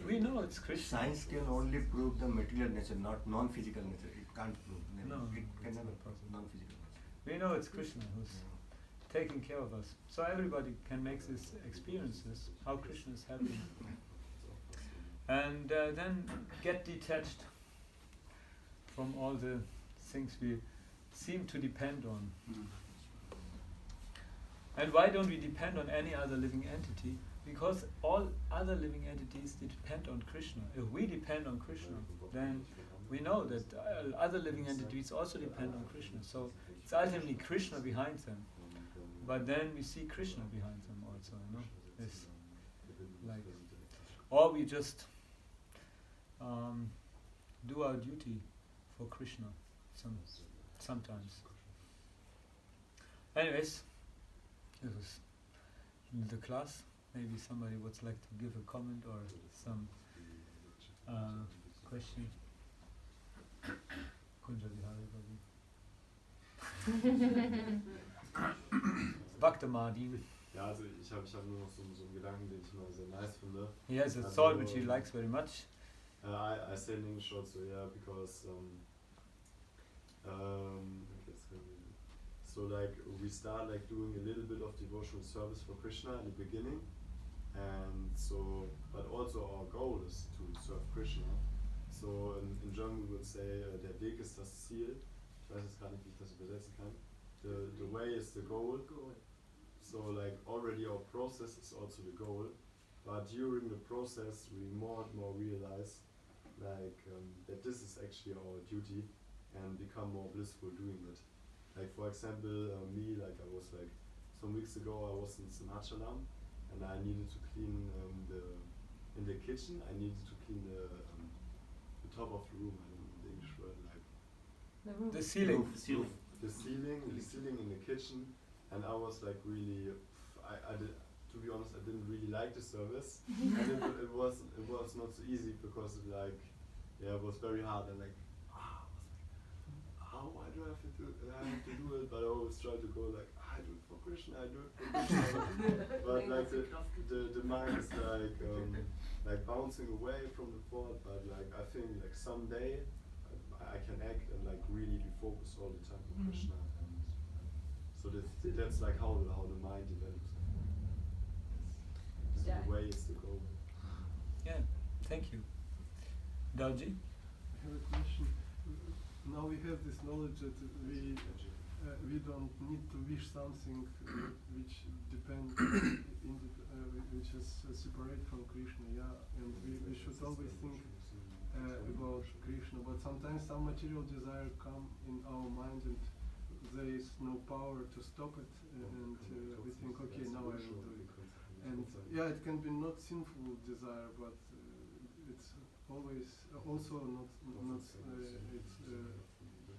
[SPEAKER 1] We know it's Krishna.
[SPEAKER 5] Science can only prove the material nature, not non-physical nature. It can't prove.
[SPEAKER 1] No,
[SPEAKER 5] it can
[SPEAKER 1] it's
[SPEAKER 5] never
[SPEAKER 1] not
[SPEAKER 5] prove
[SPEAKER 1] possible.
[SPEAKER 5] non-physical nature.
[SPEAKER 1] We know it's Krishna who's taking care of us. So everybody can make these experiences, how Krishna is happy. And then get detached from all the things we seem to depend on. And why don't we depend on any other living entity? Because all other living entities depend on Krishna. If we depend on Krishna, then we know that other living entities also depend on Krishna. So it's ultimately Krishna behind them. But then we see Krishna behind them also, you know. It's like, or we just do our duty for Krishna sometimes. Anyways, this was the class. Maybe somebody would like to give a comment or some question. Kunja Vihari Bhakta Madin.
[SPEAKER 3] Ja, also ich hab nur noch so einen Gedanken, den ich mal sehr nice finde.
[SPEAKER 1] He has a thought which he likes very much.
[SPEAKER 3] I say in English also, yeah, because so like we start like doing a little bit of devotional service for Krishna in the beginning, and so but also our goal is to serve Krishna. So in German we would say der Weg ist das Ziel. Ich weiß jetzt gar nicht, wie ich das übersetzen kann. The way is the goal. So like already our process is also the goal, but during the process we more and more realize like that this is actually our duty and become more blissful doing it. Like for example, me, like I was like some weeks ago I was in Sanachalam and I needed to clean in the kitchen. I needed to clean the top of the room. I don't know the English word, like
[SPEAKER 1] the ceiling.
[SPEAKER 3] The ceiling in the kitchen, and I was like really, I did, to be honest, I didn't really like the service, and it was not so easy because like yeah, it was very hard and like, why do I have to do it? But I always try to go like, I do it for Krishna, I do it for Krishna. But like the mind is like bouncing away from the thought, but like I think like someday I can act and like really be focused all the time on Krishna. And so that's like how the mind develops. So the way is to go.
[SPEAKER 1] Yeah, thank you. Dalji?
[SPEAKER 6] I have a question. Now we have this knowledge that we don't need to wish something which depends, which is separate from Krishna, yeah, and we should always think about Krishna, but sometimes some material desire come in our mind and there is no power to stop it, and we think, okay, now I will do it. And yeah, it can be not sinful desire, but it's always also not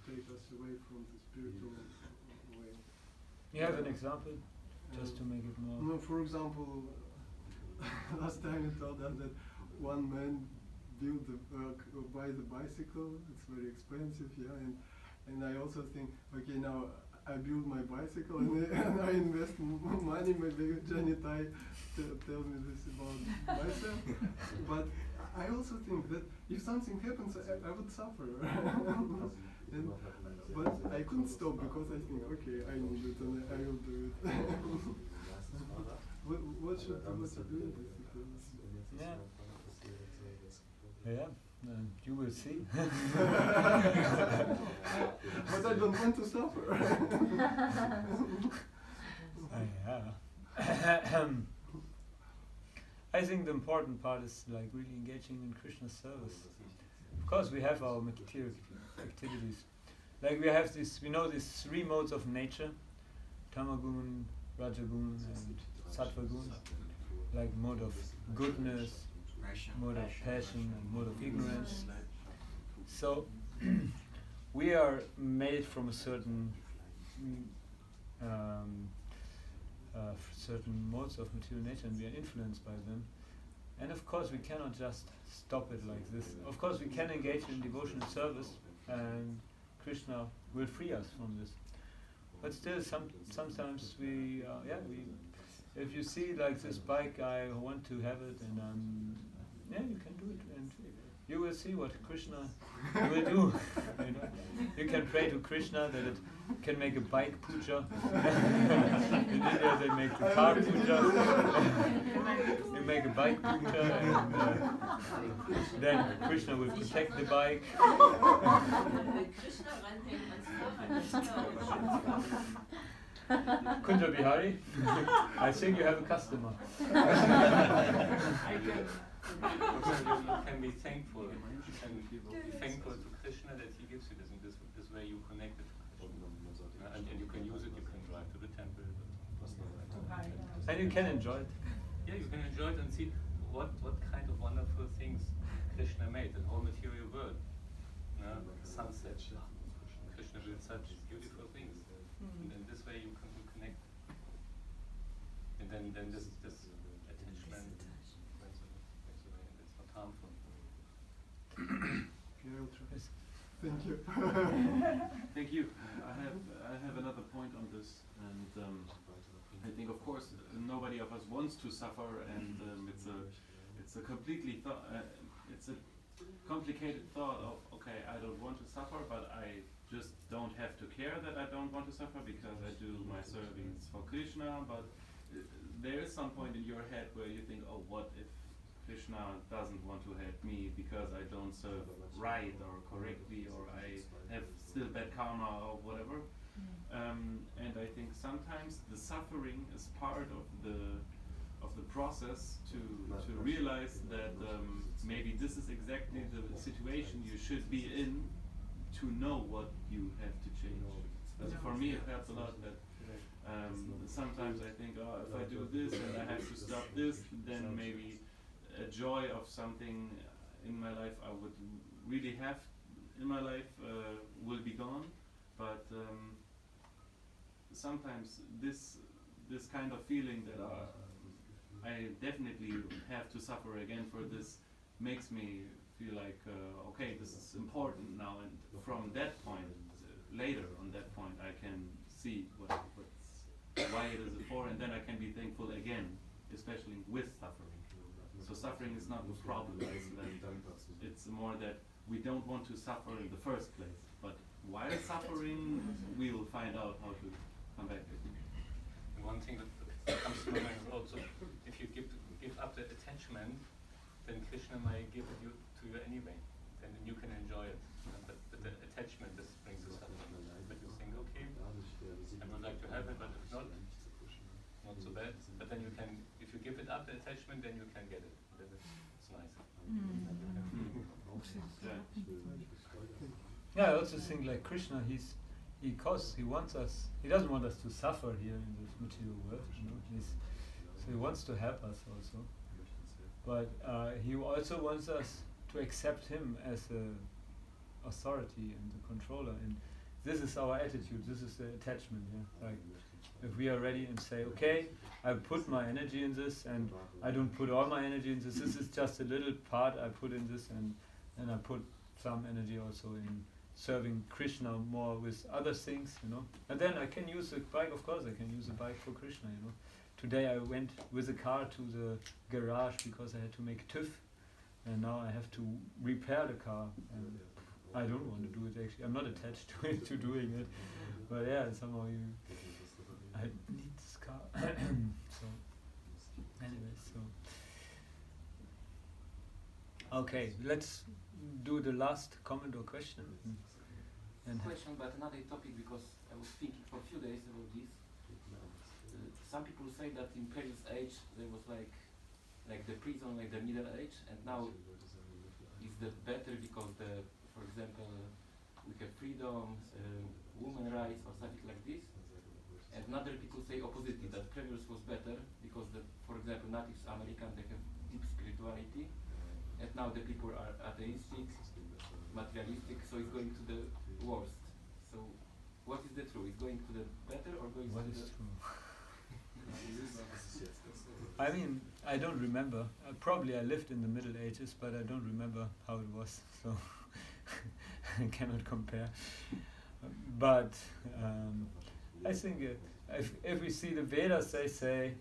[SPEAKER 6] take us away from the spiritual way.
[SPEAKER 1] You have an example, just to make it more.
[SPEAKER 6] No, for example, last time you told us that one man buy the bicycle. It's very expensive, yeah, and I also think, okay, now I build my bicycle and I invest money. Maybe Jai Nitai tell me this about myself, but I also think that if something happens, I would suffer. But I couldn't stop because I think, okay, I need it and I will do it. What should do in this situation?
[SPEAKER 1] Yeah. Yeah, you will see.
[SPEAKER 6] But I don't want to suffer.
[SPEAKER 1] Yeah. I think the important part is like really engaging in Krishna's service. Of course, we have our material activities. Like we have this, we know these three modes of nature: Tamagun, Rajagun, and Sattvagun. Like mode of goodness, mode of passion, and mode of ignorance. So we are made from a certain certain modes of material nature, and we are influenced by them. And of course, we cannot just stop it like this. Of course, we can engage in devotional service, and Krishna will free us from this. But still, sometimes we, if you see like this bike, I want to have it, and you can do it, and you will see what Krishna will do. You know? You can pray to Krishna that it can make a bike puja. In India they make the car puja. You make a bike puja, and then Krishna will protect the bike. Kunja Bihari, I think you have a customer.
[SPEAKER 10] You can be thankful and be thankful to Krishna that he gives you this, and this way you connect it to Krishna. And you can use it, you can drive to the temple.
[SPEAKER 1] And you can enjoy it.
[SPEAKER 10] Yeah, you can enjoy it and see what kind of wonderful things Krishna made, the whole material world. Sunset. Krishna did such beautiful things. And in this way you can connect. And then this attachment went away, and it's not harmful.
[SPEAKER 6] Thank you.
[SPEAKER 11] Thank you. I have another point on this, and I think, of course, nobody of us wants to suffer, and it's a completely it's a complicated thought of, okay, I don't want to suffer, but I just don't have to care that I don't want to suffer because I do my service for Krishna. But there is some point in your head where you think, oh, what if Krishna doesn't want to help me because I don't serve right or correctly, or I have still bad karma or whatever. And I think sometimes the suffering is part of the process to realize that maybe this is exactly the situation you should be in to know what you have to change. For me, it helps a lot that sometimes I think, oh, if I do this and I have to stop this, then maybe a joy of something in my life I would really have in my life will be gone. But sometimes this kind of feeling that I definitely have to suffer again for this makes me feel like, okay, this is important now, and from that point, later on that point, I can see why it is for, and then I can be thankful again, especially with suffering. So suffering is not the problem, it's more that we don't want to suffer in the first place, but while suffering, we will find out how to come back.
[SPEAKER 10] And one thing that comes to my mind is also, if you give up the attachment, then Krishna might give it to you anyway, and then you can enjoy it. But the attachment just brings the suffering. But you think, okay, I would like to have it, but if not so bad. But then you can, if you give it up, the attachment, then you can get it. Then it's nice.
[SPEAKER 1] Yeah, I also think like Krishna, he wants us, he doesn't want us to suffer here in this material world, you know. So he wants to help us also. But he also wants us to accept him as a authority and the controller, and this is our attitude, this is the attachment, yeah. Like if we are ready and say, okay, I put my energy in this and I don't put all my energy in this is just a little part I put in this, and I put some energy also in serving Krishna more with other things, you know. And then I can use the bike, of course I can use the bike for Krishna, you know. Today I went with a car to the garage because I had to make TÜV, and now I have to repair the car, and I don't want to do it actually. I'm not attached to it, to doing it, but yeah, somehow I need this car. So anyway, so okay, let's do the last comment or question. And
[SPEAKER 12] question, but another topic, because I was thinking for a few days about this. Some people say that in previous age there was like the prison, like the middle age, and now is the better because for example, we have freedom, women rights or something like this. And other people say opposite, that previous was better because for example, Native American, they have deep spirituality, and now the people are atheistic, materialistic, so it's going to the worst. So what is the truth? Is going to the better or going
[SPEAKER 1] what
[SPEAKER 12] to
[SPEAKER 1] is
[SPEAKER 12] the
[SPEAKER 1] true? I mean, I don't remember. Probably I lived in the Middle Ages, but I don't remember how it was, so I cannot compare. But I think if we see the Vedas, they say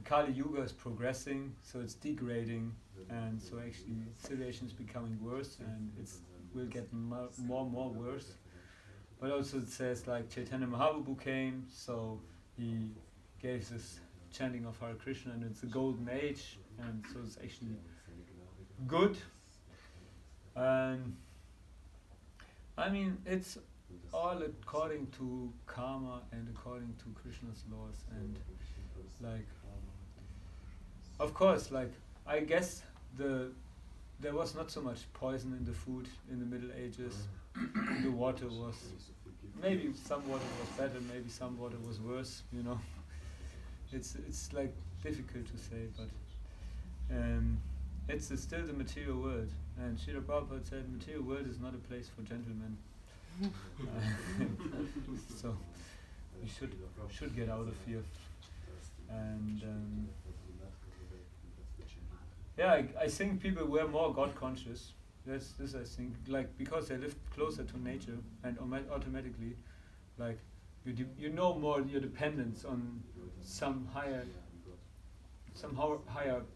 [SPEAKER 1] Kali Yuga is progressing, so it's degrading, and so actually situation is becoming worse, and it will get more and more worse. But also it says like Chaitanya Mahaprabhu came, so he gave this chanting of Hare Krishna, and it's a golden age, and so it's actually good. And I mean, it's all according to karma and according to Krishna's laws, and like, of course, like I guess there was not so much poison in the food in the Middle Ages. The water was, maybe some water was better, maybe some water was worse, you know. It's like difficult to say, but it's still the material world, and Srila Prabhupada said material world is not a place for gentlemen. So we should get out of here. And yeah, I think people were more God conscious. That's this, I think, like because they lived closer to nature, and automatically, like you know more your dependence on some higher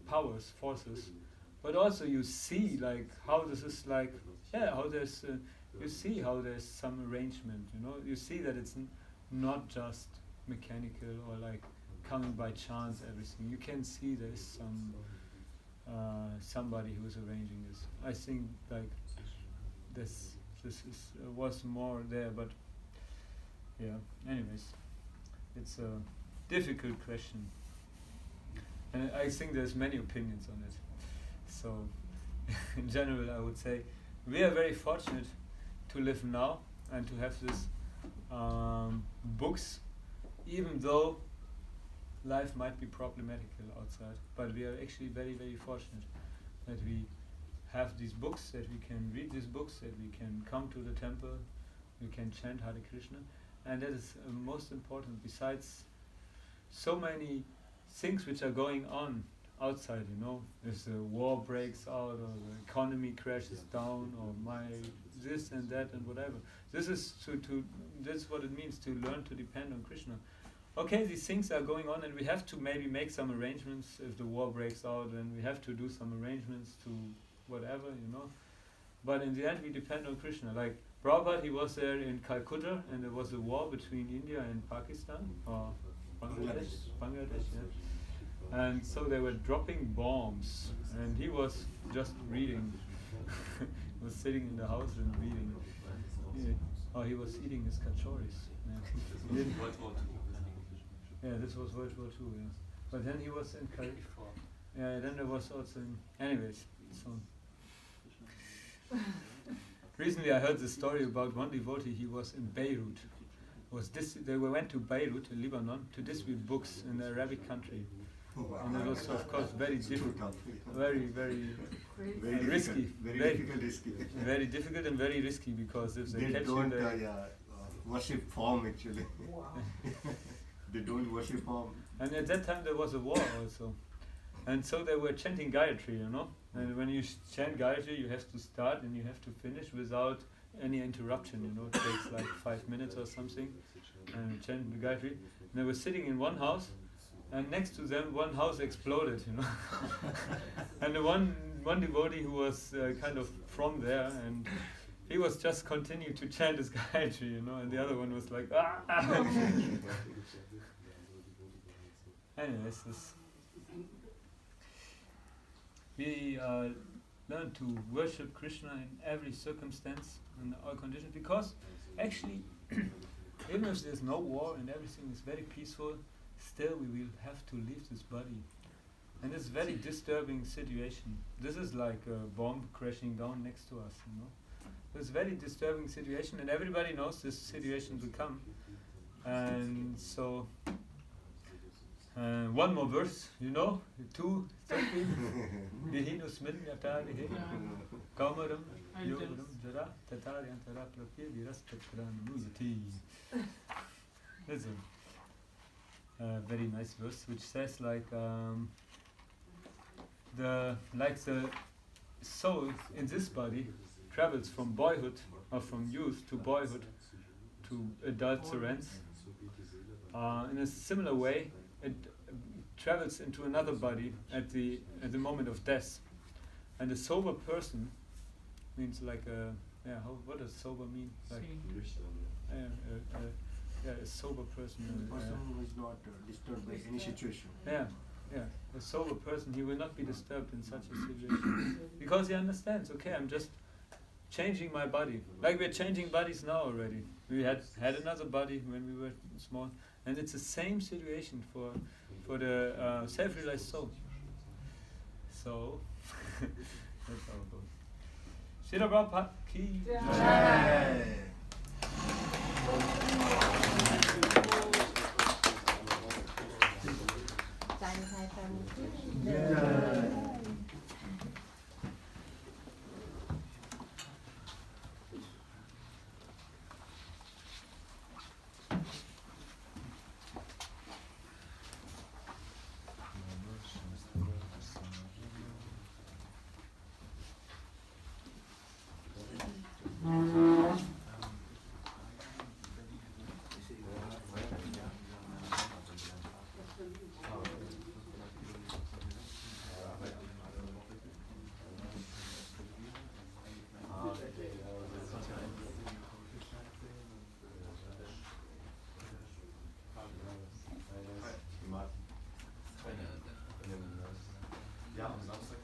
[SPEAKER 1] powers, forces, but also you see like how this is like, yeah, how there's you see how there's some arrangement, you know, you see that it's not just mechanical or like coming by chance everything. You can see there's some somebody who is arranging this. I think like this was more there, but yeah, anyways, it's a difficult question, and I think there's many opinions on it. So in general I would say we are very fortunate to live now and to have these books, even though life might be problematical outside, but we are actually very, very fortunate that we have these books, that we can read these books, that we can come to the temple, we can chant Hare Krishna, and that is most important. Besides so many things which are going on outside, you know, if the war breaks out or the economy crashes down or this and that and whatever. This is that's what it means to learn to depend on Krishna. Okay, these things are going on and we have to maybe make some arrangements if the war breaks out, and we have to do some arrangements to whatever, you know. But in the end we depend on Krishna. Like Prabhupada, he was there in Calcutta and there was a war between India and Pakistan or Bangladesh, yeah. And so they were dropping bombs and he was just reading. He was sitting in the house and reading. He was eating his kachoris. Yeah. Yeah, this was World War II, yes. But then he was in yeah, then there was also anyways, so recently I heard the story about one devotee. He was in Beirut. They went to Beirut in Lebanon to distribute books in the Arabic country. And it was of course very difficult, very risky, very difficult and very risky, because if they catch you, they
[SPEAKER 5] worship form actually. They don't worship form.
[SPEAKER 1] And at that time there was a war also, and so they were chanting Gayatri, you know. And when you chant Gayatri, you have to start and you have to finish without any interruption, you know. It takes like 5 minutes or something, and chant the Gayatri. And they were sitting in one house, and next to them one house exploded, you know. And the one devotee who was kind of from there, and he was just continuing to chant his Gayatri, you know, and the other one was like, ah! Anyways, we learn to worship Krishna in every circumstance and all conditions, because actually, even if there's no war and everything is very peaceful, still we will have to leave this body. And it's a very disturbing situation. This is like a bomb crashing down next to us, you know. It's a very disturbing situation, and everybody knows this situation will come. And so, one more verse, you know, 2:13. Vihinus minyatarihe kaumaram yogaram jara tataryantara prapya virastatranuyati. That's a very nice verse which says like the soul in this body travels from boyhood or from youth to boyhood to adulterance. In a similar way, it travels into another body at the moment of death. And a sober person means like what does sober mean? Like a sober person.
[SPEAKER 5] A person who is not disturbed by any situation.
[SPEAKER 1] Yeah, a sober person, he will not be disturbed in such a situation because he understands. Okay, I'm just changing my body. Like we're changing bodies now already. We had another body when we were small, and it's the same situation for the self-realized soul. So that's how it goes. Srila Prabhupada ki Jai.
[SPEAKER 9] Jai Nitai family.
[SPEAKER 3] Ja, am Samstag